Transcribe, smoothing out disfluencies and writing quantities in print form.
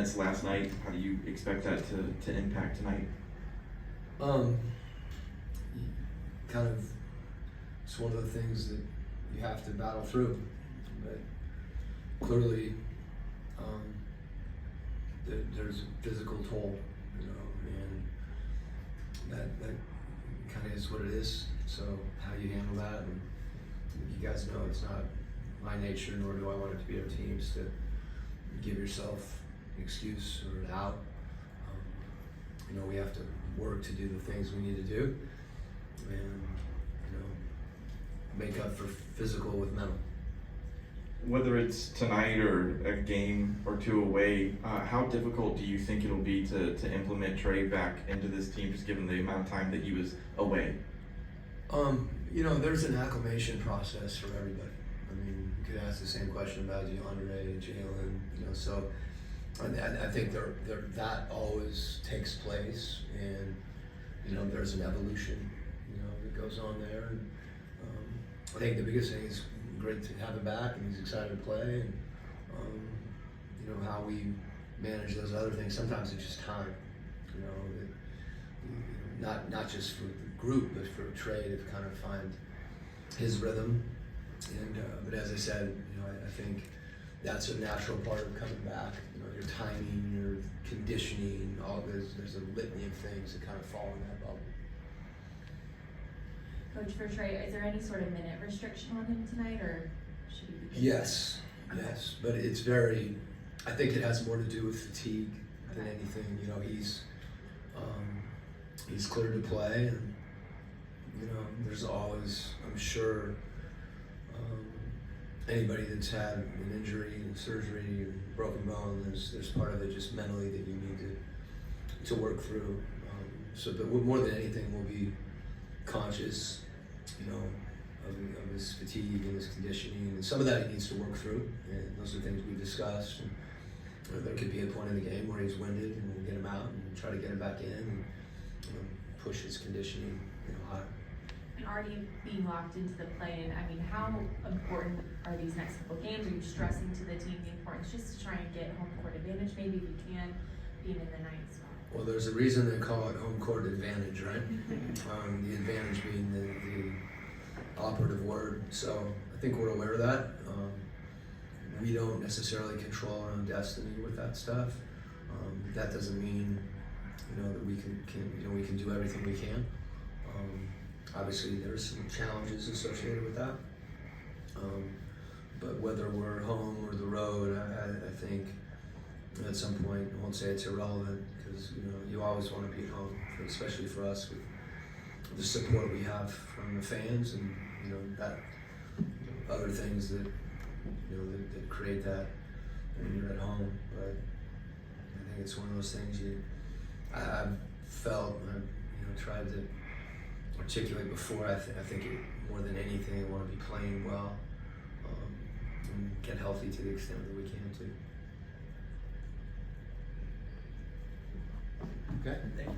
Last night, how do you expect that to impact tonight? Kind of, it's one of the things that you have to battle through, but clearly there's a physical toll, and that kind of is what it is. So how you handle that, and you guys know it's not my nature, nor do I want it to be our team's, to give yourself an excuse or an out. We have to work to do the things we need to do, and make up for physical with mental. Whether it's tonight or a game or two away, how difficult do you think it'll be to implement Trey back into this team, just given the amount of time that he was away? There's an acclimation process for everybody. I mean, you could ask the same question about DeAndre, Jalen, so I think that always takes place, and there's an evolution that goes on there, and I think the biggest thing is great to have him back, and he's excited to play, and how we manage those other things. Sometimes it's just time, not just for the group, but for Trey to kind of find his rhythm. And but as I said, I think that's a natural part of coming back. Your timing, your conditioning, all there's a litany of things that kind of fall in that bubble. Coach, for Trey, is there any sort of minute restriction on him tonight, or should he be good? Yes, but it's I think it has more to do with fatigue than anything. He's cleared to play, and there's always, I'm sure, anybody that's had an injury and surgery and broken bone, there's part of it just mentally that you need to work through. But more than anything, we'll be conscious, of his fatigue and his conditioning, and some of that he needs to work through. And those are things we discussed. And there could be a point in the game where he's winded, and we'll get him out and try to get him back in and push his conditioning higher. And already being locked into the play-in, I mean, how important are these next couple of games? Are you stressing to the team the importance just to try and get home court advantage, maybe if you can, being in the ninth spot? Well, there's a reason they call it home court advantage, right? The advantage being the operative word. So I think we're aware of that. We don't necessarily control our own destiny with that stuff. That doesn't mean that we can do everything we can. Obviously, there's some challenges associated with that. But whether we're home or the road, I think at some point, I won't say it's irrelevant, because you always want to be at home, especially for us with the support we have from the fans, and that other things that that create that when you're at home. But I think it's one of those things I've felt, tried to articulate before. I think more than anything, I want to be playing well, and get healthy to the extent that we can too. Okay. Thank you.